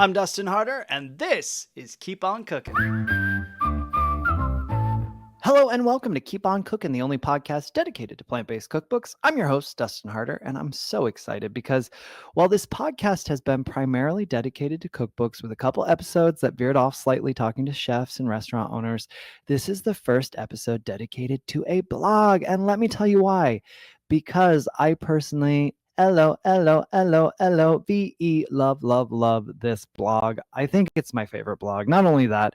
I'm Dustin Harder, and this is Keep On Cookin'. Hello and welcome to Keep On Cookin', the only podcast dedicated to plant-based cookbooks. I'm your host, Dustin Harder, and I'm so excited because while this podcast has been primarily dedicated to cookbooks with a couple episodes that veered off slightly talking to chefs and restaurant owners, this is the first episode dedicated to a blog. And let me tell you why. Because I personally LOVE, love this blog. I think it's my favorite blog. Not only that,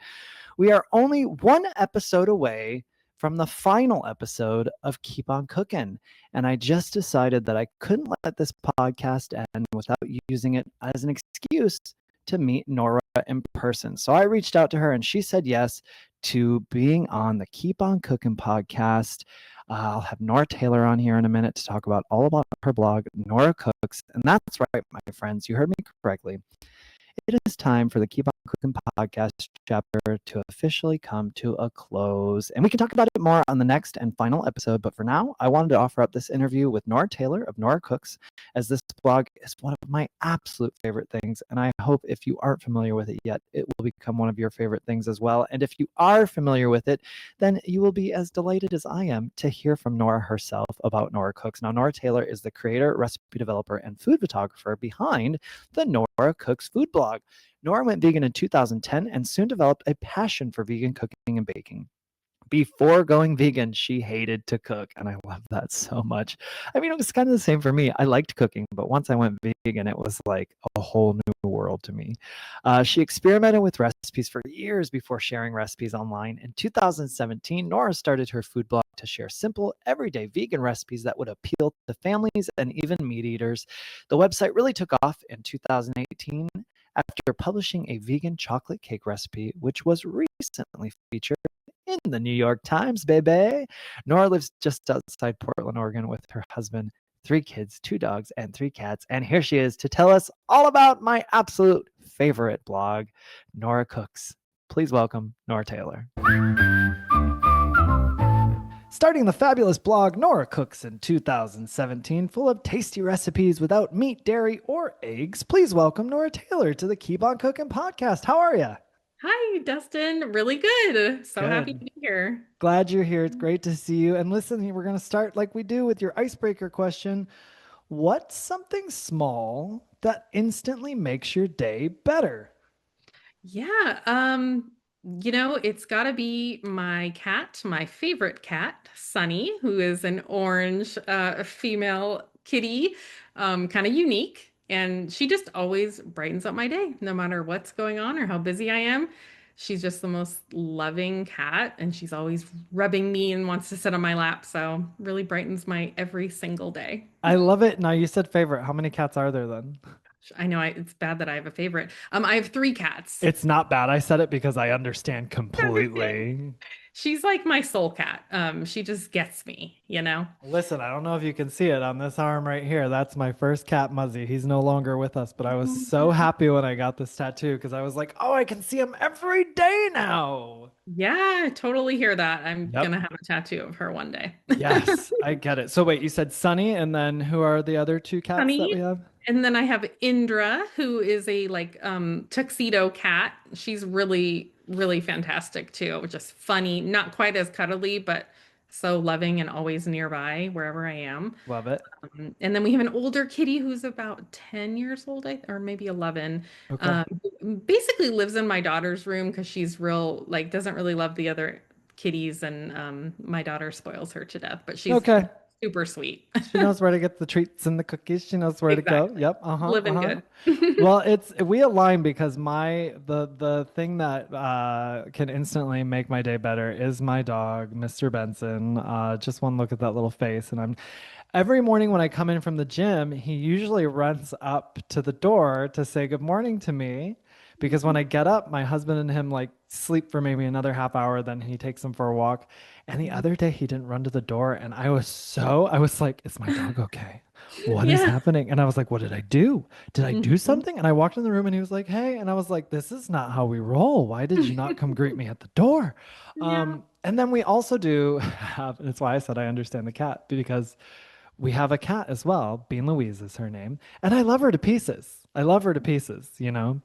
we are only one episode away from the final episode of Keep On Cookin'. And I just decided that I couldn't let this podcast end without using it as an excuse to meet Nora in person. So I reached out to her and she said yes to being on the Keep On Cookin' podcast. I'll have Nora Taylor on here in a minute to talk about all about her blog, Nora Cooks. And that's right, my friends, you heard me correctly. It is time for the Keep On Cookin' podcast chapter to officially come to a close. And we can talk about it more on the next and final episode. But for now, I wanted to offer up this interview with Nora Taylor of Nora Cooks, as this blog is one of my absolute favorite things. And I hope if you aren't familiar with it yet, it will become one of your favorite things as well. And if you are familiar with it, then you will be as delighted as I am to hear from Nora herself about Nora Cooks. Now, Nora Taylor is the creator, recipe developer, and food photographer behind the Nora Cooks food blog. Nora went vegan in 2010 and soon developed a passion for vegan cooking and baking. Before going vegan, she hated to cook, and I love that so much. I mean, it was kind of the same for me. I liked cooking, but once I went vegan, it was like a whole new world to me. She experimented with recipes for years before sharing recipes online. In 2017, Nora started her food blog to share simple, everyday vegan recipes that would appeal to families and even meat eaters. The website really took off in 2018 after publishing a vegan chocolate cake recipe, which was recently featured in the New York Times, baby. Nora lives just outside Portland, Oregon with her husband, 3 kids, 2 dogs, and 3 cats. And here she is to tell us all about my absolute favorite blog, Nora Cooks. Please welcome Nora Taylor. Starting the fabulous blog Nora Cooks in 2017, full of tasty recipes without meat, dairy, or eggs, please welcome Nora Taylor to the Keep On Cookin' podcast. How are you? Hi, Dustin. Really good. So happy to be here. Glad you're here. It's great to see you. And listen, we're going to start like we do with your icebreaker question. What's something small that instantly makes your day better? Yeah, it's got to be my cat, my favorite cat, Sunny, who is an orange female kitty, kind of unique. And she just always brightens up my day, no matter what's going on or how busy I am. She's just the most loving cat, and she's always rubbing me and wants to sit on my lap. So really brightens my every single day. I love it. Now, you said favorite. How many cats are there then? I know it's bad that I have a favorite. I have 3 cats. It's not bad. I said it because I understand completely. She's like my soul cat. She just gets me, Listen, I don't know if you can see it on this arm right here. That's my first cat, Muzzy. He's no longer with us, but I was so happy when I got this tattoo because I was like, oh, I can see him every day now. Yeah, I totally hear that. I'm gonna have a tattoo of her one day. Yes, I get it. So wait, you said Sunny, and then who are the other 2 cats Sunny, that we have? and then I have Indra, who is a tuxedo cat. She's really, really fantastic too. Just funny, not quite as cuddly, but so loving and always nearby wherever I am. Love it. And then we have an older kitty who's about 10 years old, or maybe 11. Okay. Basically lives in my daughter's room because she's doesn't really love the other kitties, and my daughter spoils her to death, but she's Okay. super sweet. She knows where to get the treats and the cookies. She knows where to go. Yep. Living good. Well, we align because the thing that can instantly make my day better is my dog, Mr. Benson. Just one look at that little face, and every morning when I come in from the gym, he usually runs up to the door to say good morning to me. Because when I get up, my husband and him sleep for maybe another half hour, then he takes him for a walk. And the other day he didn't run to the door, and I was like, is my dog okay? What is happening? And I was like, what did I do? Did I do something? And I walked in the room and he was like, hey. And I was like, this is not how we roll. Why did you not come greet me at the door? And then we also do have, and that's why I said I understand the cat, because we have a cat as well. Bean Louise is her name. And I love her to pieces. I love her to pieces,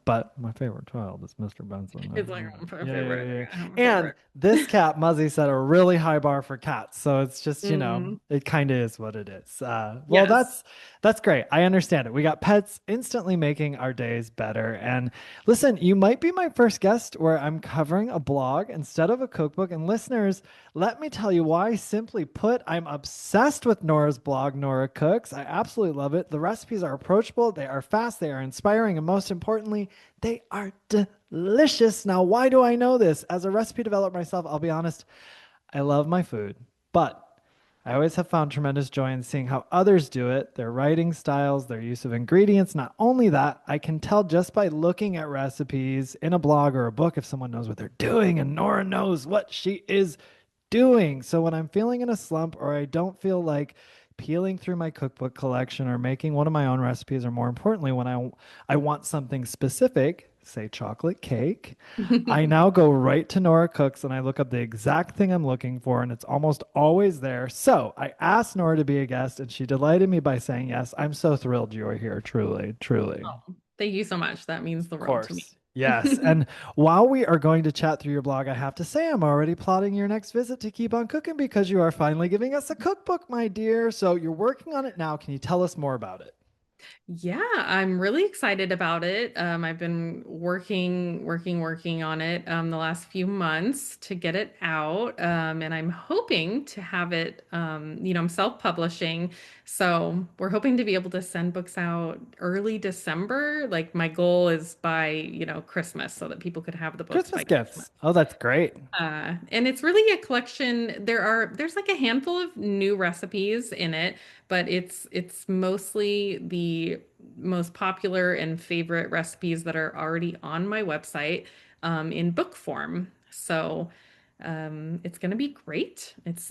but my favorite child is Mr. Benson. It's like my Yeah, yeah, favorite. yeah. Yeah, my And favorite. this cat, Muzzy, set a really high bar for cats. So it's just, Mm, it kind of is what it is. Well, yes. that's great. I understand it. We got pets instantly making our days better. And listen, you might be my first guest where I'm covering a blog instead of a cookbook. And listeners, let me tell you why. Simply put, I'm obsessed with Nora's blog, Nora Cooks. I absolutely love it. The recipes are approachable, they are fast, they are inspiring, and most importantly, they are delicious. Now, why do I know this? As a recipe developer myself, I'll be honest, I love my food, but I always have found tremendous joy in seeing how others do it, their writing styles, their use of ingredients. Not only that, I can tell just by looking at recipes in a blog or a book if someone knows what they're doing, and Nora knows what she is doing. So when I'm feeling in a slump or I don't feel like peeling through my cookbook collection or making one of my own recipes, or more importantly, when I want something specific, say chocolate cake, I now go right to Nora Cooks and I look up the exact thing I'm looking for, and it's almost always there. So I asked Nora to be a guest, and she delighted me by saying yes. I'm so thrilled you are here. Truly, truly. Oh, thank you so much. That means the Of world to me. course. Yes. And while we are going to chat through your blog, I have to say I'm already plotting your next visit to Keep On Cooking because you are finally giving us a cookbook, my dear. So you're working on it now. Can you tell us more about it? Yeah, I'm really excited about it. I've been working on it the last few months to get it out. And I'm hoping to have it, I'm self-publishing. So we're hoping to be able to send books out early December. Like my goal is by, Christmas so that people could have the books Christmas by gifts. Christmas. Oh, that's great. And it's really a collection. There's like a handful of new recipes in it, but it's mostly the most popular and favorite recipes that are already on my website in book form. So it's gonna be great. It's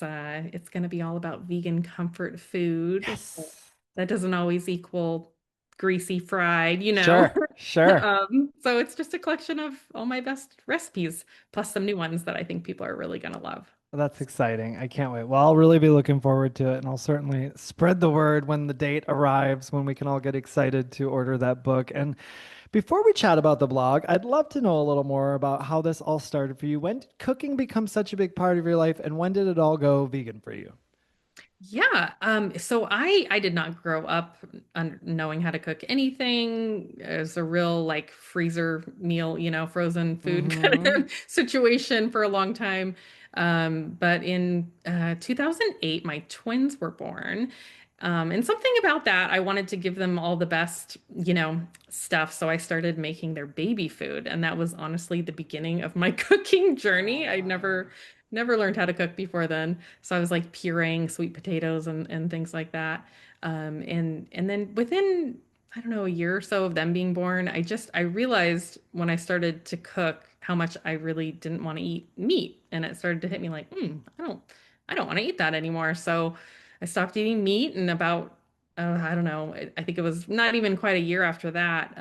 gonna be all about vegan comfort food. Yes. That doesn't always equal greasy fried, Sure. Sure. So it's just a collection of all my best recipes, plus some new ones that I think people are really gonna love. That's exciting. I can't wait. Well, I'll really be looking forward to it, and I'll certainly spread the word when the date arrives, when we can all get excited to order that book. And before we chat about the blog, I'd love to know a little more about how this all started for you. When did cooking become such a big part of your life, and when did it all go vegan for you? Yeah, so I did not grow up knowing how to cook anything. As a real like freezer meal, frozen food kind Mm-hmm. of situation for a long time. But in 2008, my twins were born. And something about that, I wanted to give them all the best, stuff. So I started making their baby food, and that was honestly the beginning of my cooking journey. I Oh, never learned how to cook before then. So I was like pureeing sweet potatoes and things like that. And then within, I don't know, a year or so of them being born, I realized when I started to cook how much I really didn't want to eat meat. And it started to hit me like, I don't want to eat that anymore. So I stopped eating meat, and about I don't know. I think it was not even quite a year after that.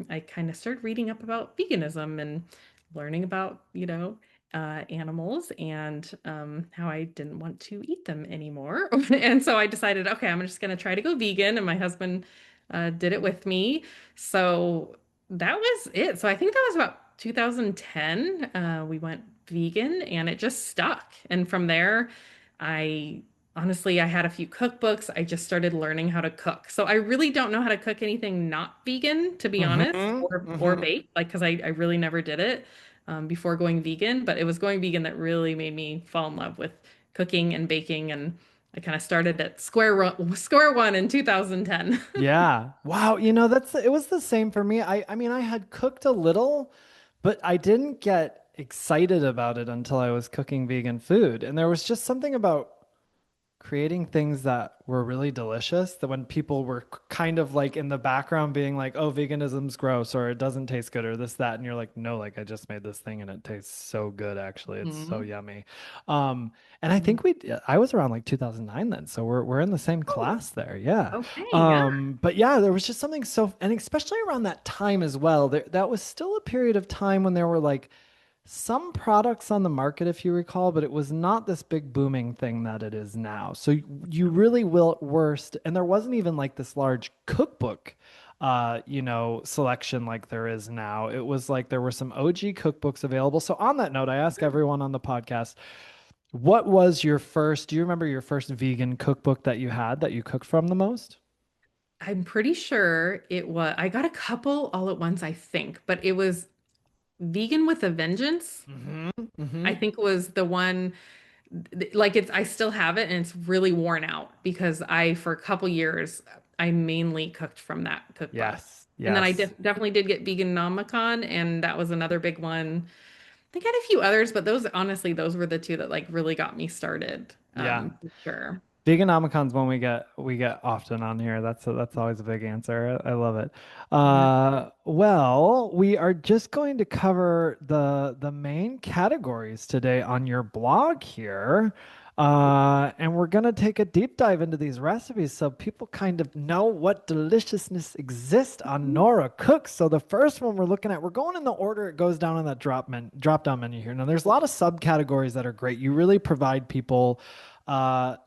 I kind of started reading up about veganism and learning about, animals, and how I didn't want to eat them anymore. And so I decided, okay, I'm just going to try to go vegan. And my husband did it with me. So that was it. So I think that was about 2010. We went vegan and it just stuck. And from there, I honestly, I had a few cookbooks. I just started learning how to cook. So I really don't know how to cook anything not vegan, to be honest, mm-hmm. or Mm-hmm. bake, like because I really never did it before going vegan. But it was going vegan that really made me fall in love with cooking and baking, and I kind of started at square one in 2010. Yeah. Wow. It was the same for me. I mean, I had cooked a little, but I didn't get excited about it until I was cooking vegan food. And there was just something about creating things that were really delicious that when people were kind of like in the background being like, oh, veganism's gross or it doesn't taste good or this, that. And you're like, no, like I just made this thing and it tastes so good. Actually, it's so Mhm. yummy. And I think I was around like 2009 then. So we're in the same Oh, class there. Yeah. okay, yeah. But yeah, there was just something so, and especially around that time as well, that was still a period of time when there were like some products on the market, if you recall, but it was not this big booming thing that it is now. So you really will worst, and there wasn't even like this large cookbook selection like there is now. It was like there were some OG cookbooks available. So on that note, I ask everyone on the podcast, what was your first, do you remember your first vegan cookbook that you had that you cooked from the most? I'm pretty sure it was, I got a couple all at once, I think, but it was Vegan with a Vengeance. Mm-hmm. Mm-hmm. I think was the one like it's I still have it and it's really worn out because I for a couple years I mainly cooked from that cookbook. Yes. And then I Yes. definitely did get Veganomicon and that was another big one. I think I had a few others, but those honestly those were the two that like really got me started. Yeah. For sure. Veganomicon's one we get often on here. That's always a big answer. I love it. Yeah. Well, we are just going to cover the main categories today on your blog here. And we're gonna take a deep dive into these recipes so people kind of know what deliciousness exists on Nora Cooks. So the first one we're looking at, we're going in the order it goes down on that drop down menu here. Now there's a lot of subcategories that are great. You really provide people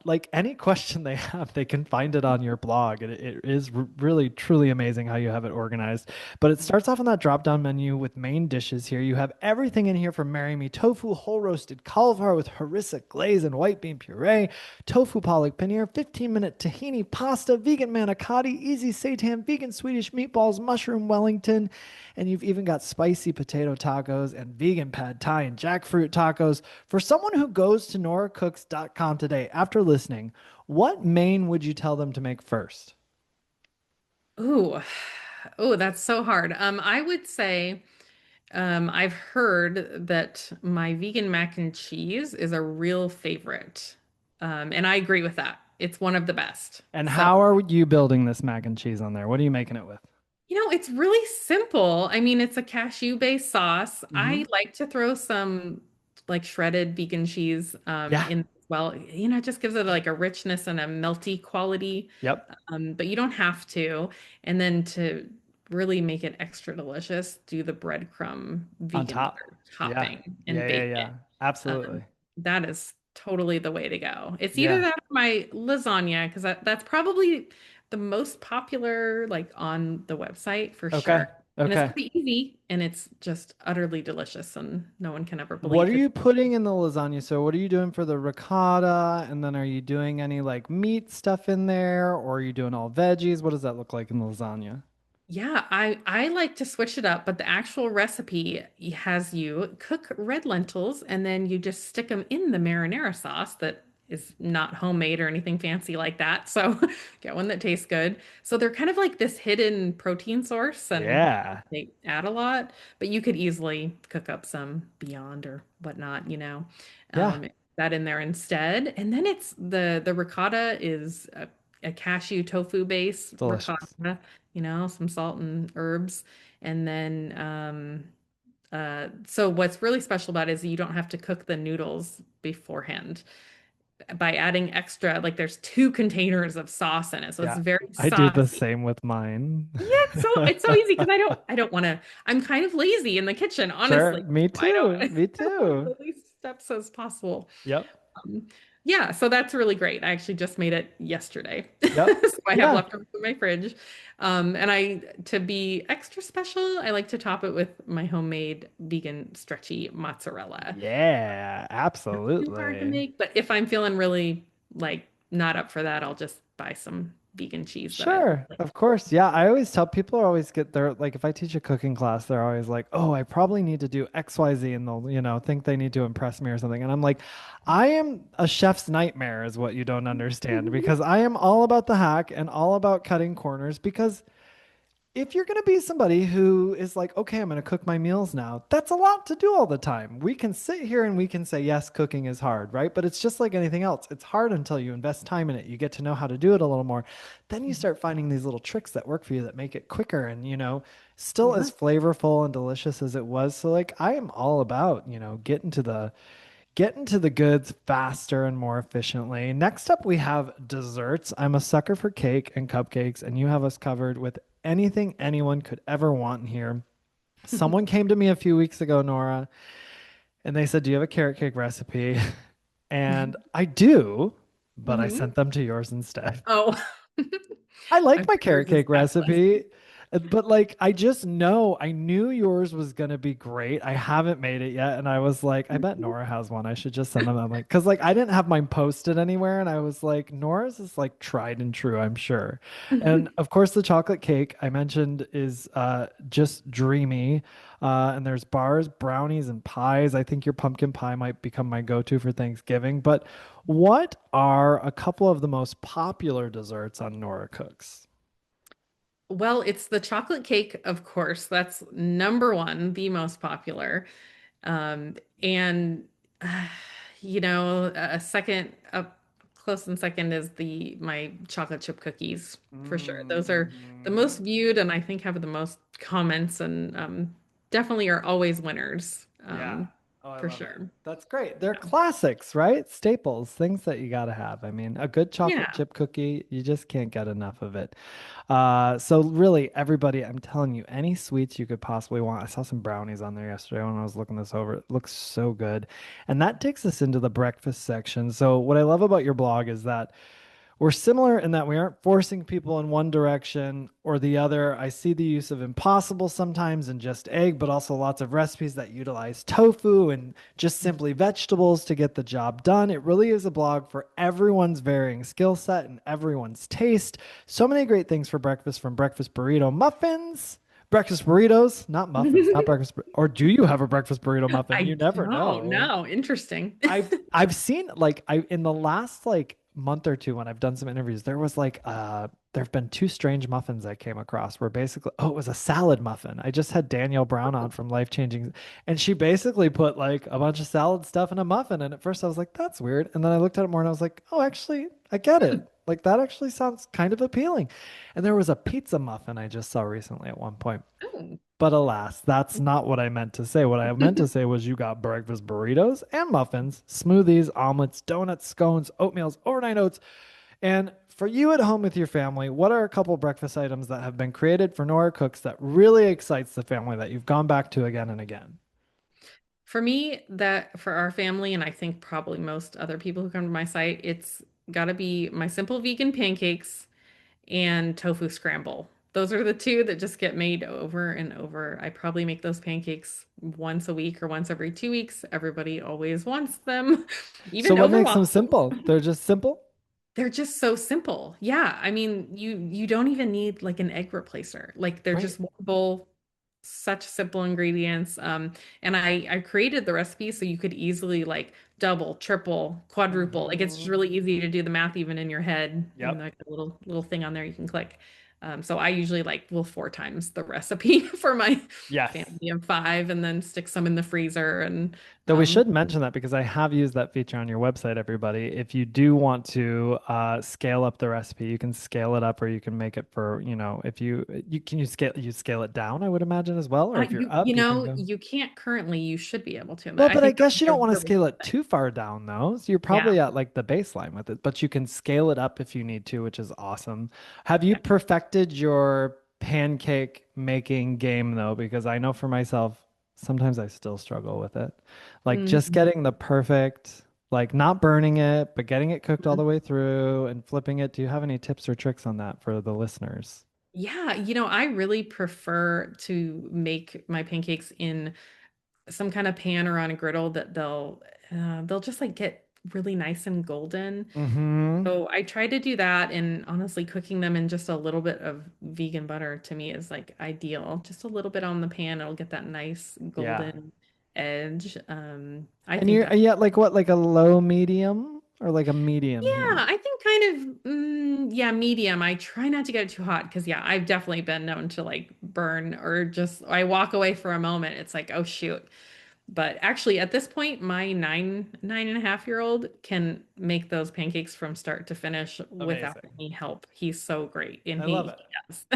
like any question they have, they can find it on your blog. It is really truly amazing how you have it organized. But it starts off on that drop down menu with main dishes here. You have everything in here from marry me tofu, whole roasted cauliflower with harissa glaze and white bean puree, tofu palak paneer, 15-minute tahini pasta, vegan manicotti, easy seitan, vegan Swedish meatballs, mushroom Wellington, and you've even got spicy potato tacos and vegan pad thai and jackfruit tacos. For someone who goes to noracooks.com today after listening, what main would you tell them to make first? Ooh. Oh, that's so hard. I would say I've heard that my vegan mac and cheese is a real favorite. And I agree with that. It's one of the best. And So, how are you building this mac and cheese on there? What are you making it with? it's really simple. I mean, it's a cashew-based sauce. Hmm. I like to throw some like shredded vegan cheese Yeah. in as well. It just gives it like a richness and a melty quality. Yep. But you don't have to. And then to really make it extra delicious, do the breadcrumb On vegan top. butter Yeah. topping and Yeah. Yeah. bake it. Yeah. Absolutely. That is totally the way to go. It's either Yeah. that or my lasagna, because that's probably the most popular, like on the website for Okay. sure. And it's Okay. pretty easy and it's just utterly delicious, and no one can ever What are believe it's. you putting in the lasagna? So what are you doing for the ricotta? And then are you doing any like meat stuff in there? Or are you doing all veggies? What does that look like in the lasagna? Yeah, I like to switch it up, but the actual recipe has you cook red lentils and then you just stick them in the marinara sauce that is not homemade or anything fancy like that. So get one that tastes good. So they're kind of like this hidden protein source and Yeah. they add a lot, but you could easily cook up some Beyond or whatnot. Yeah. Um, that in there instead. And then it's the ricotta is a cashew tofu base Delicious. ricotta, some salt and herbs. And then so what's really special about it is you don't have to cook the noodles beforehand by adding extra, like there's two containers of sauce in it. So it's Yeah. very I do the saucy. same with mine. Yeah, it's so easy because I don't want to. I'm kind of lazy in the kitchen, Sure. honestly. Me I don't too. Me I want too. the least steps as possible. Yep. Um, yeah, so that's really great. I actually just made it yesterday. Yep. So I have Yeah. leftovers in my fridge. And to be extra special, I like to top it with my homemade vegan stretchy mozzarella. Yeah. Not too hard to Absolutely. make, but if I'm feeling really like not up for that, I'll just buy some vegan cheese that I Sure, like. of course. Yeah, I always tell people always get their like if I teach a cooking class, they're always like, "Oh, I probably need to do XYZ," and they'll, think they need to impress me or something. And I'm like, I am a chef's nightmare is what you don't understand because I am all about the hack and all about cutting corners because if you're going to be somebody who is like, okay, I'm going to cook my meals now, that's a lot to do all the time. We can sit here and we can say, yes, cooking is hard, right? But it's just like anything else. It's hard until you invest time in it. You get to know how to do it a little more. Then you start finding these little tricks that work for you that make it quicker and, still Yeah. as flavorful and delicious as it was. So like I am all about, getting to the goods faster and more efficiently. Next up, we have desserts. I'm a sucker for cake and cupcakes, and you have us covered with anything anyone could ever want in here. Someone came to me a few weeks ago, Nora, and they said, "Do you have a carrot cake recipe?" And I do, but I Mhm. sent them to yours instead. Oh, I like I'm my sure yours carrot is cake fabulous. recipe. But like, I just know, I knew yours was gonna be great. I haven't made it yet, and I was like, I bet Nora has one. I should just send them. I'm like, because like I didn't have mine posted anywhere, and I was like, Nora's is like tried and true, I'm sure. And of course, the chocolate cake I mentioned is just dreamy. And there's bars, brownies, and pies. I think your pumpkin pie might become my go-to for Thanksgiving. But what are a couple of the most popular desserts on Nora Cooks? Well, it's the chocolate cake, of course. That's number one, the most popular. And uh, a second up close and second is the my chocolate chip cookies for sure. Those are the Mm-hmm. most viewed and I think have the most comments and definitely are always winners. Yeah. Oh, I For love it. sure. That's great. They're Yeah. classics, right? Staples, things that you got to have. I mean, a good chocolate Yeah. chip cookie, you just can't get enough of it. So really, everybody, I'm telling you, any sweets you could possibly want. I saw some brownies on there yesterday when I was looking this over. It looks so good. And that takes us into the breakfast section. So what I love about your blog is that we're similar in that we aren't forcing people in one direction or the other. I see the use of impossible sometimes and just egg, but also lots of recipes that utilize tofu and just simply vegetables to get the job done. It really is a blog for everyone's varying skill set and everyone's taste. So many great things for breakfast, from breakfast burrito muffins, breakfast burritos, not muffins, not breakfast. Or do you have a breakfast burrito muffin? You I never don't know. know. Interesting. I've seen, like, I in the last like month or two when I've done some interviews, there was like there have been two strange muffins I came across where basically, oh, it was a salad muffin. I just had Danielle Brown on from Life Changing, and she basically put like a bunch of salad stuff in a muffin. And at first I was like, that's weird. And then I looked at it more and I was like, oh, actually, I get it. Like that actually sounds kind of appealing. And there was a pizza muffin I just saw recently at one point. Oh. But alas, that's not what I meant to say. What I meant to say was you got breakfast burritos and muffins, smoothies, omelets, donuts, scones, oatmeals, overnight oats. And for you at home with your family, what are a couple breakfast items that have been created for Nora Cooks that really excites the family that you've gone back to again and again? For me, that for our family, and I think probably most other people who come to my site, it's got to be my simple vegan pancakes and tofu scramble. Those are the two that just get made over and over. I probably make those pancakes once a week or once every 2 weeks. Everybody always wants them, So even what over makes them waffles. simple? They're just simple, They're just so simple. Yeah, I mean, you don't even need like an egg replacer. Like they're right? just one bowl, such simple ingredients. And I created the recipe so you could easily like double, triple, quadruple. Like it's just Hmm. really easy to do the math even in your head. And Yep. like a little thing on there you can click. So I usually like will 4 times the recipe for my Yes. family of five, and then stick some in the freezer. And Though we um, should mention that because I have used that feature on your website, everybody. If you do want to scale up the recipe, you can scale it up or you can make it for, if you scale it down, I would imagine as well. Or if you're up, you can go. you can't currently. You should be able to. Well, I but I think that guess would you be a don't want to really scale cool it thing. too far down though. So you're Yeah. probably at like the baseline with it, but you can scale it up if you need to, which is awesome. Have you Yeah. perfected your pancake making game though? Because I know for myself, sometimes I still struggle with it. Like just Mhm. getting the perfect, like not burning it, but getting it cooked all the way through and flipping it. Do you have any tips or tricks on that for the listeners? Yeah, I really prefer to make my pancakes in some kind of pan or on a griddle that they'll just like get really nice and golden. Mm-hmm. So I try to do that, and honestly cooking them in just a little bit of vegan butter to me is like ideal. Just a little bit on the pan, it'll get that nice Yeah. golden edge. I And think you're that's yeah, like what, like a low medium or like a medium yeah, heat? I think kind of yeah, medium. I try not to get it too hot because yeah, I've definitely been known to like burn or just I walk away for a moment. It's like, oh shoot. But actually at this point, my nine and a half year old can make those pancakes from start to finish without Amazing. any help. He's so great and I love he it.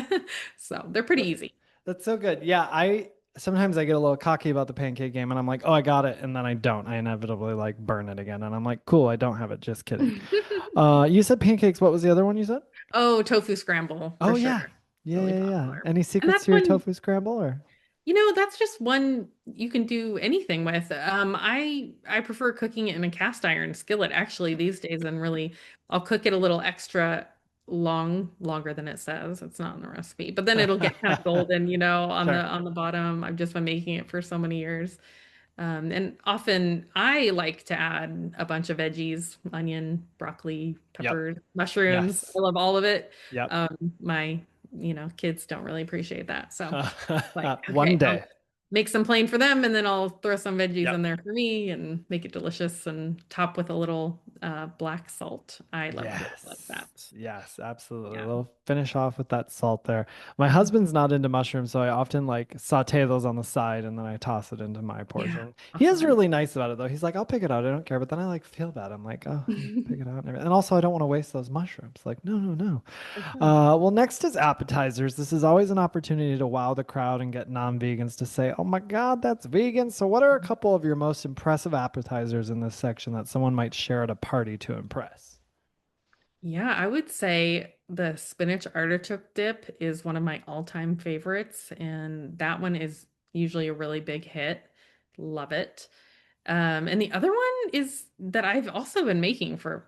does. So they're pretty That- easy. That's so good. Yeah, I sometimes I get a little cocky about the pancake game and I'm like, "Oh, I got it." And then I don't. I inevitably like burn it again and I'm like, "Cool, I don't have it. Just kidding." You said pancakes. What was the other one you said? Oh, tofu scramble for Oh sure. yeah. Yeah, Really yeah, yeah. popular. Any And secrets that's to your when tofu scramble or? That's just one you can do anything with. I prefer cooking it in a cast iron skillet actually these days, and really I'll cook it a little extra longer than it says. It's not in the recipe. But then it'll get kind of golden, on the Sure. bottom. I've just been making it for so many years. And often I like to add a bunch of veggies, onion, broccoli, Yep. peppers, mushrooms. I Yes. love all of it. Yep. My, kids don't really appreciate that. So like, One okay, day. I'll make some plain for them and then I'll throw some veggies Yep. in there for me and make it delicious and top with a little black salt. I love it like Yes. that. Yes, absolutely. Yeah. We'll finish off with that salt there. My husband's not into mushrooms, so I often like saute those on the side and then I toss it into my Yeah. portion. He is Uh-huh. really nice about it though. He's like, I'll pick it out. I don't care. But then I like feel bad. I'm like, oh, pick it out and everything. And also I don't want to waste those mushrooms. Like, no, no, no. For sure. Well, next is appetizers. This is always an opportunity to wow the crowd and get non-vegans to say, "Oh my God, that's vegan." So, what are a couple of your most impressive appetizers in this section that someone might share at a party to impress? Yeah, I would say the spinach artichoke dip is one of my all-time favorites, and that one is usually a really big hit. Love it. And the other one is that I've also been making for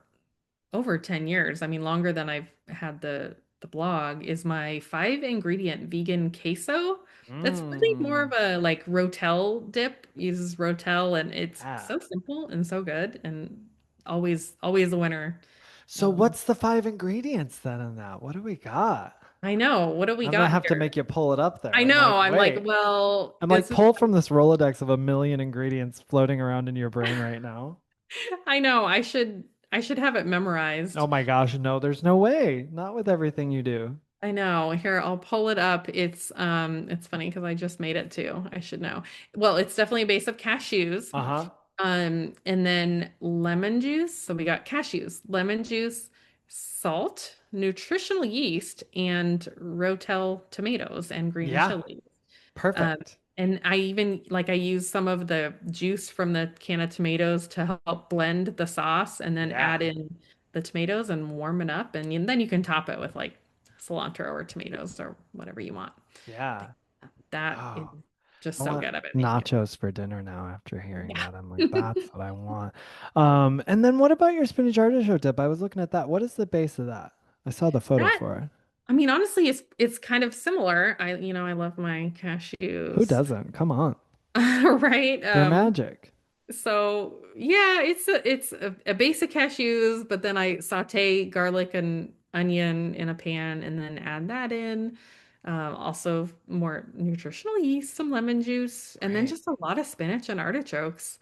over 10 years. I mean, longer than I've had the blog, is my 5 ingredient vegan queso. That's really more Mmm. of a like Rotel dip, uses Rotel, and it's Yeah. so simple and so good and always a winner. So, Um, what's the five ingredients then in that? What do we got? I know. What do we I'm gonna got have to here? make you pull it up there. I I'm know. like, I'm like, wait. well, I'm like, this is, pull from this Rolodex of a million ingredients floating around in your brain right now. I know. I should have it Oh memorized. my gosh, no, there's no way. Not with everything you do. I know. Here, I'll pull it up. It's funny because I just made it too. I should know. Well, it's definitely a base of cashews. Uh-huh. And then lemon juice. So we got cashews, lemon juice, salt, nutritional yeast, and Rotel tomatoes and green Yeah. chilies. Um, Perfect. and I use some of the juice from the can of tomatoes to help blend the sauce and then Yeah. add in the tomatoes and warm it up. And then you can top it with like cilantro or tomatoes or whatever you want. Yeah. That is Oh, just I so want good. I've been making it. nachos for dinner now after hearing Yeah. that. I'm like, that's what I want. And then what about your spinach artichoke dip? I was looking at that. What is the base of that? I saw the photo That, for it. I mean, honestly, it's kind of similar. I love my Who cashews. doesn't? Come on. Right? They're magic. So yeah, it's a base of cashews, but then I saute garlic and onion in a pan and then add that in. Also more nutritional yeast, some lemon juice, and then Right. just a lot of spinach and artichokes.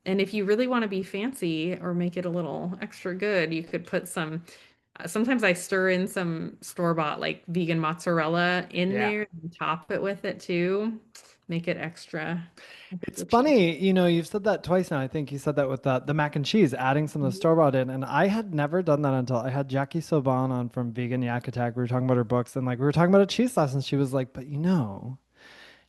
And if you really want to be fancy or make it a little extra good, you could put some. Sometimes I stir in some store-bought like vegan mozzarella in Yeah. there and top it with it too. Make it It's extra cheese. funny, you've said that twice now. I think you said that with the mac and cheese, adding some of the store-bought in. And I had never done that until I had Jackie Soban on from Vegan Yak Attack. We were talking about her books and like we were talking about a cheese sauce, and she was like, but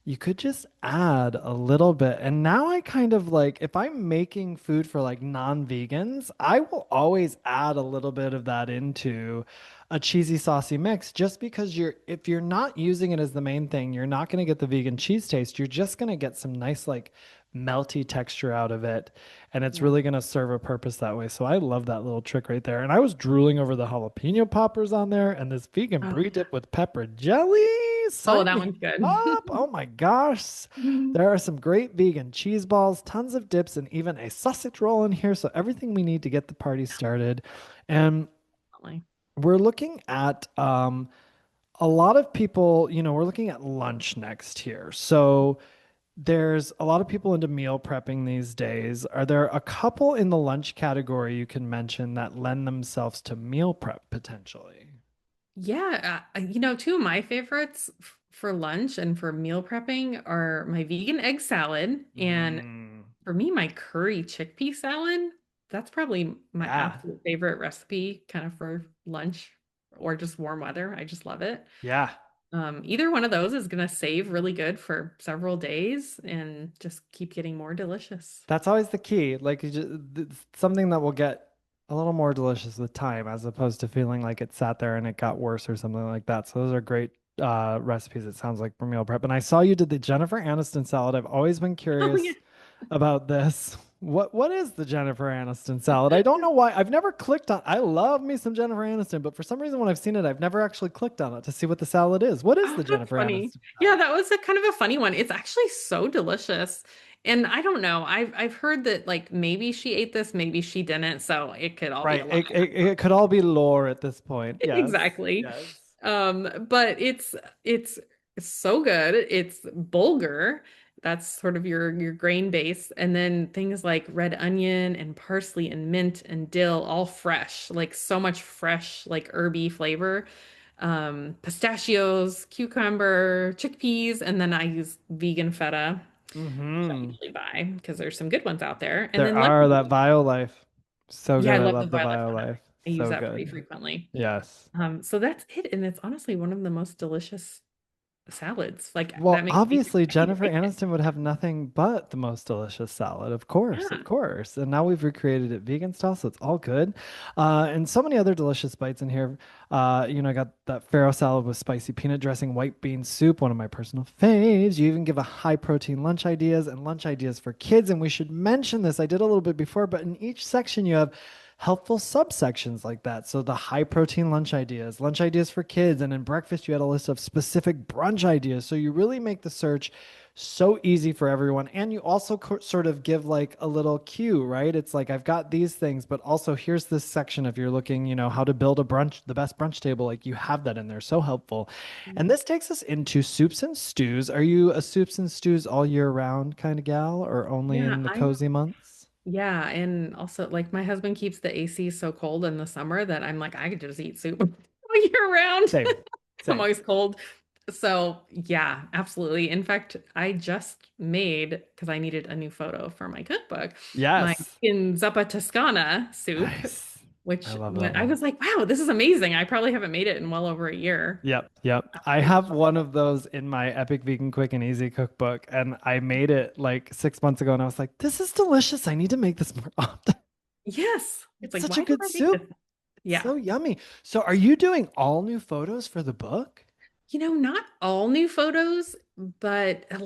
you could just add a little bit. And now I kind of like, if I'm making food for like non-vegans, I will always add a little bit of that into a cheesy saucy mix just because if you're not using it as the main thing, you're not going to get the vegan cheese taste. You're just going to get some nice like melty texture out of it, and it's Yeah. really going to serve a purpose that way. So I love that little trick right there. And I was drooling over the jalapeno poppers on there and this vegan Oh brie yeah. dip with pepper jelly. Oh, Sign that me one's good. up. Oh my gosh. There are some great vegan cheese balls, tons of dips, and even a sausage roll in here. So everything we need to get the party started. And Definitely. we're looking at a lot of people, we're looking at lunch next here. So there's a lot of people into meal prepping these days. Are there a couple in the lunch category you can mention that lend themselves to meal prep potentially? Yeah, two of my favorites for lunch and for meal prepping are my vegan egg salad and Mm, for me, my curry chickpea salad. That's probably my yeah. absolute favorite recipe kind of for lunch or just warm weather. I just love it. Yeah. Either one of those is going to save really good for several days and just keep getting more delicious. That's always the key. Like something that will get a little more delicious with time, as opposed to feeling like it sat there and it got worse or something like that. So those are great recipes. It sounds like for meal prep. And I saw you did the Jennifer Aniston salad. I've always been Oh yeah. curious about this. What is the Jennifer Aniston salad? I don't know why. I've never clicked on. I love me some Jennifer Aniston, but for some reason when I've seen it, I've never actually clicked on it to see what the salad is. What is Oh, the that's Jennifer funny. Aniston Yeah, salad? that was a kind of a funny one. It's actually so delicious. And I don't know. I've heard that like maybe she ate this, maybe she didn't. So it could all be a Right. lie. It could all be lore at this point. Yes. Exactly. Yes. But it's so good. It's bulgur. That's sort of your grain base. And then things like red onion and parsley and mint and dill, all fresh, like so much fresh, like herby flavor. Pistachios, cucumber, chickpeas, and then I use vegan feta, which I Mm-hmm. usually buy because there's some good ones out there. And There then are lemon. that Bio Life. So Yeah, good. I I love the love the violet Bio feta. Life. I use So that pretty good. frequently. Yes. So that's it. And it's honestly one of the most delicious salads. Like that Well, makes me obviously, happy to Jennifer make it. Aniston would have nothing but the most delicious salad. Of course, of Yeah. course. And now we've recreated it vegan style, so it's all good. And so many other delicious bites in here. I got that farro salad with spicy peanut dressing, white bean soup, one of my personal faves. You even give a high protein lunch ideas and lunch ideas for kids. And we should mention this. I did a little bit before, but in each section, you have helpful subsections like that. So the high protein lunch ideas for kids, and in breakfast you had a list of specific brunch ideas. So you really make the search so easy for everyone, and you also sort of give like a little cue, right? It's like I've got these things, but also here's this section if you're looking, how to build a brunch, the best brunch table, like you have that in there. So helpful. And Mhm. this takes us into soups and stews. Are you a soups and stews all year round kind of gal, or only Yeah, in the I'm cozy months? yeah, and also like my husband keeps the AC so cold in the summer that I'm like I could just eat soup all year round. Same. I'm Same. always cold. So, yeah, absolutely. In fact, I just made, because I needed a new photo for my cookbook, my Yes. in Zuppa Toscana soup, Nice. I which love that when I one. was like, wow, this is amazing. I probably haven't made it in well over a year. Yep, yep. I I have one of those in my Epic Vegan Quick and Easy cookbook, and I made it like 6 months ago, and I was like, "This is delicious. I need to make this more often." Yes. It's It's like, such a why did good I make soup. this? It's Yeah. so yummy. So, are you doing all new photos for the book? Not all new photos, but a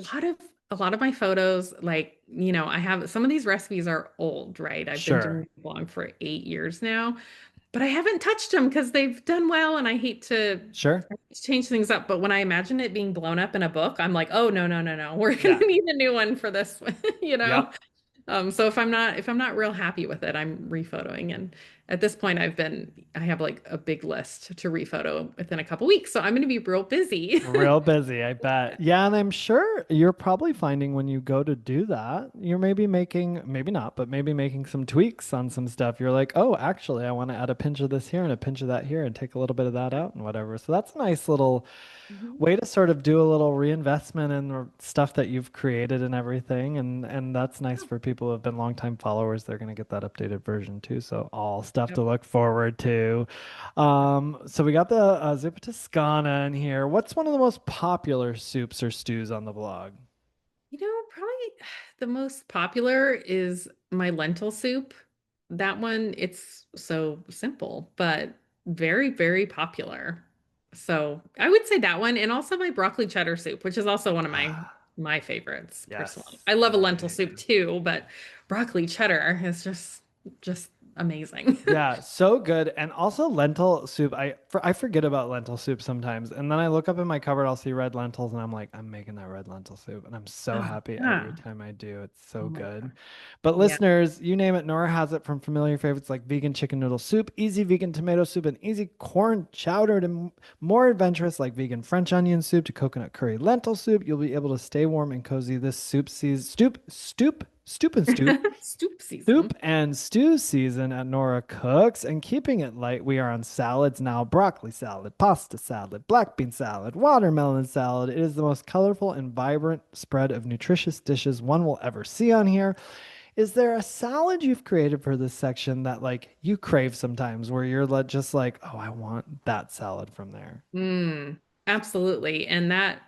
lot of my photos, like, I have some of these recipes are old, right? I've been doing Sure, the blog for 8 years now, but I haven't touched them because they've done well, and sure. I hate to change things up. But when I imagine it being blown up in a book, I'm like, oh no, no, no, no, we're gonna Yeah. need a new one for this one, you know? Yep. So if I'm not real happy with it, I'm rephotoing. And at this point, I have like a big list to rephoto within a couple weeks. So I'm going to be real busy. Real busy, I bet. Yeah, and I'm sure you're probably finding when you go to do that, you're maybe making, maybe not, but maybe making some tweaks on some stuff. You're like, oh, actually, I want to add a pinch of this here and a pinch of that here and take a little bit of that out and whatever. So that's a nice little Mhm. way to sort of do a little reinvestment in the stuff that you've created and everything. And that's nice for people who have been longtime followers. They're going to get that updated version too. So all stuff to Yep. look forward to. So we got the Zuppa Toscana in here. What's one of the most popular soups or stews on the blog? Probably the most popular is my lentil soup. That one, it's so simple, but very, very popular. So I would say that one, and also my broccoli cheddar soup, which is also one of my favorites personally. Yes, I love a lentil soup same. too, but broccoli cheddar is just amazing. Yeah, so good. And also lentil soup. I forget about lentil soup sometimes. And then I look up in my cupboard, I'll see red lentils, and I'm like, I'm making that red lentil soup. And I'm so Oh, happy every yeah. time I do. It's Oh so my good. God. But Yeah. listeners, you name it, Nora has it from familiar favorites like vegan chicken noodle soup, easy vegan tomato soup, and easy corn chowder to more adventurous like vegan French onion soup to coconut curry lentil soup. You'll be able to stay warm and cozy this soup season. Stoop and stew. Soup Soup season. and stew season at Nora Cooks, and keeping it light, we are on salads now: broccoli salad, pasta salad, black bean salad, watermelon salad. It is the most colorful and vibrant spread of nutritious dishes one will ever see on here. Is there a salad you've created for this section that like you crave sometimes where you're just like, oh, I want that salad from there? Absolutely. And that,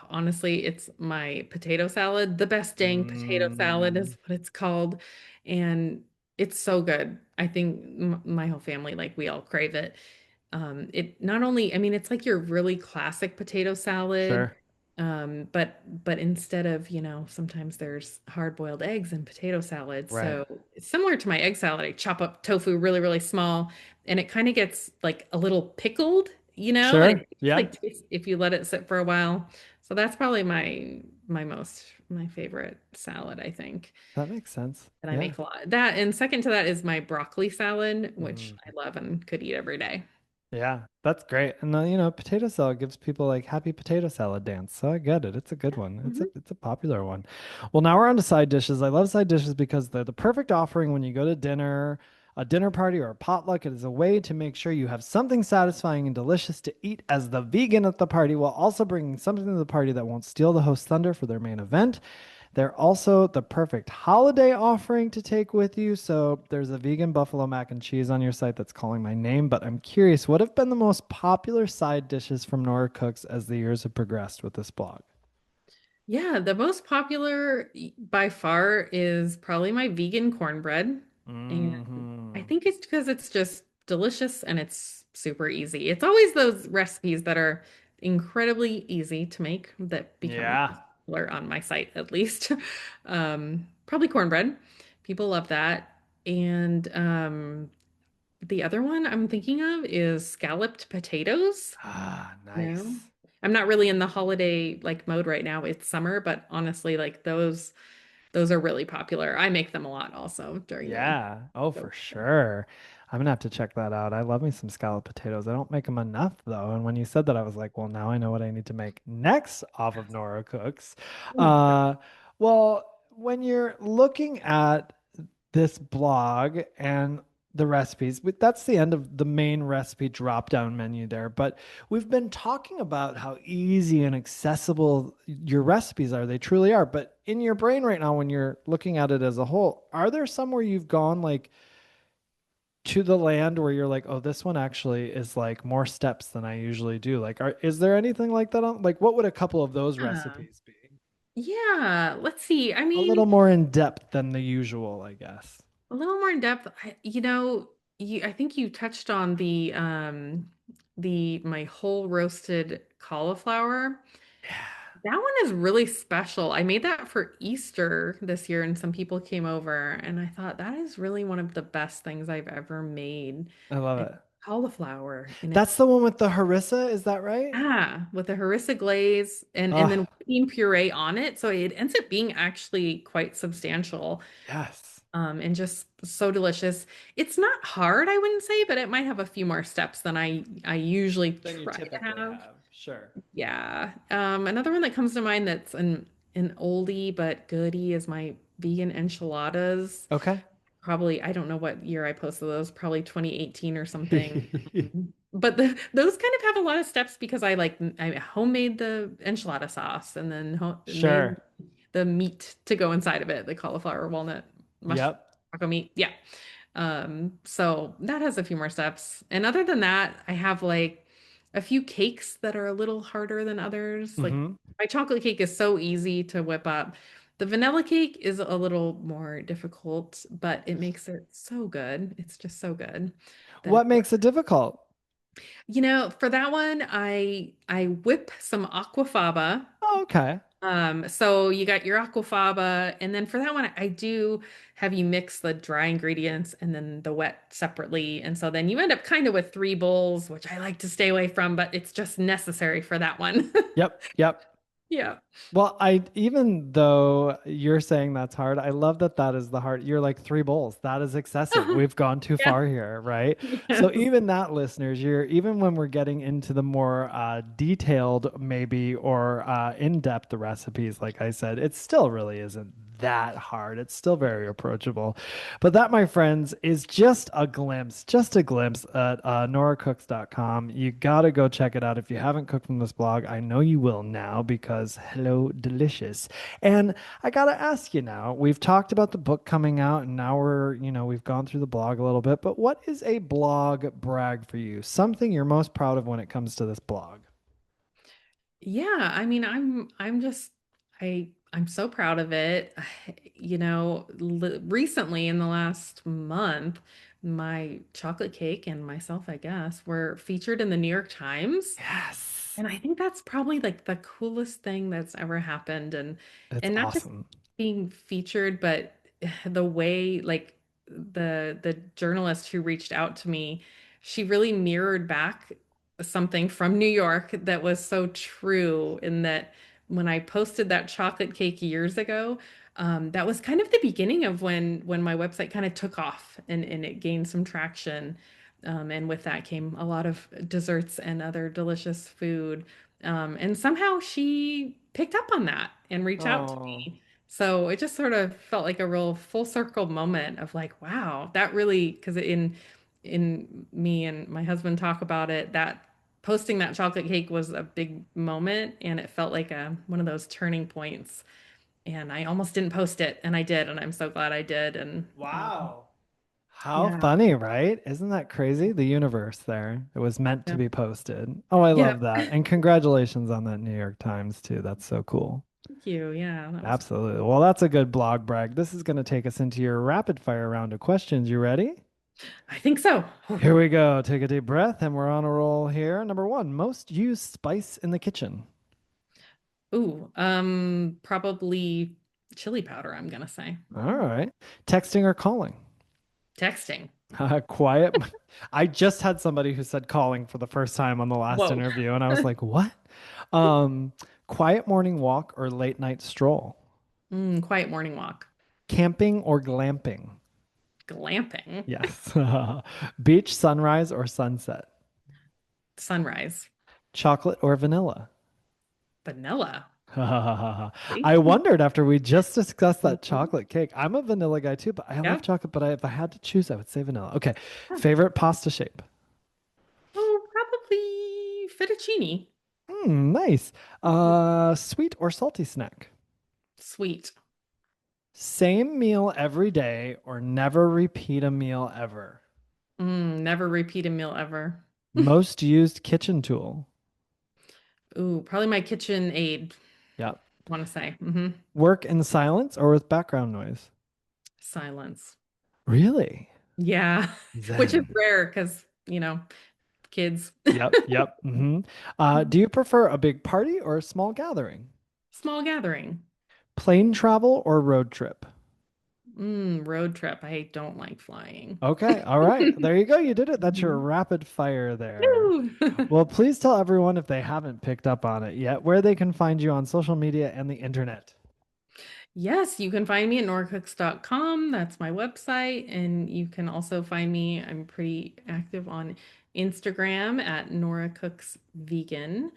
honestly, it's my potato salad. The best dang potato salad Mm, is what it's called. And it's so good. I think my whole family, like, we all crave it. It not only, I mean, it's like your really classic potato salad, sure. But instead of, sometimes there's hard-boiled eggs and potato salad. Right. So it's similar to my egg salad. I chop up tofu really, really small, and it kind of gets like a little pickled, and Sure. it Yeah. like tastes if you let it sit for a while. So that's probably my favorite salad, I think. That makes sense. And I Yeah. make a lot. That and second to that is my broccoli salad, which Mhm. I love and could eat every day. Yeah, that's great. And potato salad gives people like happy potato salad dance. So I get it. It's a good one. It's a Mhm. it's a popular one. Well, now we're on to side dishes. I love side dishes because they're the perfect offering when you go to dinner, a dinner party or a potluck. It is a way to make sure you have something satisfying and delicious to eat as the vegan at the party while also bringing something to the party that won't steal the host's thunder for their main event. They're also the perfect holiday offering to take with you. So there's a vegan buffalo mac and cheese on your site that's calling my name, but I'm curious, what have been the most popular side dishes from Nora Cooks as the years have progressed with this blog? Yeah, the most popular by far is probably my vegan cornbread. And I Hmm. think it's because it's just delicious and it's super easy. It's always those recipes that are incredibly easy to make that become the Yeah. most popular on my site, at least. Probably cornbread. People love that. And the other one I'm thinking of is scalloped potatoes. Ah, No. nice. I'm not really in the holiday like mode right now. It's summer, but honestly, like those are really popular. I make them a lot also during Yeah. Oh, the for sure. I'm gonna have to check that out. I love me some scalloped potatoes. I don't make them enough though. And when you said that, I was like, well, now I know what I need to make next off of Nora Cooks. Yeah. Uh, well, when you're looking at this blog and the recipes, that's the end of the main recipe drop down menu there. But we've been talking about how easy and accessible your recipes are. They truly are. But in your brain right now, when you're looking at it as a whole, are there some where you've gone like to the land where you're like, oh, this one actually is like more steps than I usually do? Like, is there anything like that on, like, what would a couple of those Yeah. recipes be? Yeah. Let's see. I A little mean, more in depth than the usual, I guess. a little more in depth. I think you touched on the my whole roasted cauliflower. Yeah. That one is really special. I made that for Easter this year, and some people came over, and I thought that is really one of the best things I've ever made. I love And it. cauliflower, and That's it's the one with the harissa, is that right? with the harissa glaze and then Oh, whipped bean puree on it, so it ends up being actually quite substantial, yes. and just so delicious. It's not hard, I wouldn't say, but it might have a few more steps than I usually Than you try to typically have. have. Sure. Yeah. Another one that comes to mind that's an oldie but goodie is my vegan enchiladas. Okay. Probably, I don't know what year I posted those, probably 2018 or something. But those kind of have a lot of steps because I homemade the enchilada sauce and then made Sure. the meat to go inside of it, the cauliflower, walnut, mushroom, Yep. taco meat. Yeah. So that has a few more steps. And other than that, I have like a few cakes that are a little harder than others. Like Hmm. my chocolate cake is so easy to whip up. The vanilla cake is a little more difficult, but it makes it so good. It's just so good that, What makes it difficult? for that one, I whip some aquafaba. Oh, okay. So you got your aquafaba, and then for that one, I do have you mix the dry ingredients and then the wet separately. And so then you end up kind of with three bowls, which I like to stay away from, but it's just necessary for that one. Yep. Yep. Yeah. Well, even though you're saying that's hard, I love that that is the hard. You're like three bowls. That is excessive. We've gone too Yeah. far here, right? So Yes. even that, listeners, you're even when we're getting into the more detailed, maybe or in-depth recipes, like I said, it still really isn't that hard. It's still very approachable. But that, my friends, is just a glimpse at noracooks.com. You got to go check it out. If you haven't cooked from this blog, I know you will now because hello, delicious. And I got to ask you now, we've talked about the book coming out and now we've gone through the blog a little bit, but what is a blog brag for you? Something you're most proud of when it comes to this blog? Yeah, I mean, I'm so proud of it. Recently in the last month, my chocolate cake and myself, I guess, were featured in the New York Times. Yes. And I think that's probably like the coolest thing that's ever happened. It's And not just awesome. being featured, but the way like the journalist who reached out to me, she really mirrored back something from New York that was so true in that when I posted that chocolate cake years ago, that was kind of the beginning of when my website kind of took off and it gained some traction. And with that came a lot of desserts and other delicious food. And somehow she picked up on that and reached out to Oh, me. So it just sort of felt like a real full circle moment of like, wow, that really, because in me and my husband talk about it, that posting that chocolate cake was a big moment and it felt like a one of those turning points. And I almost didn't post it, and I did, and I'm so glad I did. And wow. How yeah, funny, right? Isn't that crazy? The universe there. It was meant to yeah, be posted. Oh, I yeah. love that. And congratulations on that New York Times, too. That's so cool. Thank you. Yeah, that was cool. Absolutely. Well, that's a good blog brag. This is going to take us into your rapid fire round of questions. You ready? I think so. Here we go. Take a deep breath, and we're on a roll here. Number one, most used spice in the kitchen. Ooh, probably chili powder, I'm gonna say. All right. Texting or calling? Texting. Quiet. I just had somebody who said calling for the first time on the last Whoa. interview, and I was like, what? Um, quiet morning walk or late night stroll? Quiet morning walk. Camping or glamping? Glamping. Yes. Beach sunrise or sunset? Sunrise. Chocolate or vanilla? Vanilla. See? I wondered after we just discussed that Mhm. chocolate cake. I'm a vanilla guy too, but I love Yeah. chocolate. But if I had to choose, I would say vanilla. Okay. Favorite pasta shape? Oh, probably fettuccine. Nice. Sweet or salty snack? Sweet. Same meal every day or never repeat a meal ever. Never repeat a meal ever. Most used kitchen tool. Ooh, probably my kitchen aid, Yep. I want to say. Work in silence or with background noise. Silence. Really? Yeah, which is Zen. rare because, kids. Yep. Yep. Do you prefer a big party or a small gathering? Small gathering. Plane travel or road trip? Road trip. I don't like flying. Okay. All right. There you go. You did it. That's your Mhm. rapid fire there. Woo! Well, please tell everyone if they haven't picked up on it yet, where they can find you on social media and the internet. Yes, you can find me at noracooks.com. That's my website. And you can also find me, I'm pretty active on Instagram at Nora Cooks Vegan.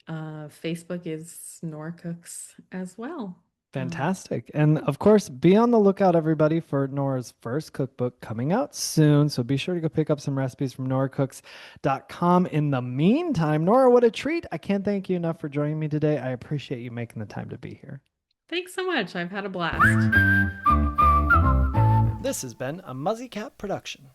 Facebook is Nora Cooks as well. Fantastic. And of course, be on the lookout, everybody, for Nora's first cookbook coming out soon. So be sure to go pick up some recipes from noracooks.com. In the meantime, Nora, what a treat. I can't thank you enough for joining me today. I appreciate you making the time to be here. Thanks so much. I've had a blast. This has been a Muzzy Cat production.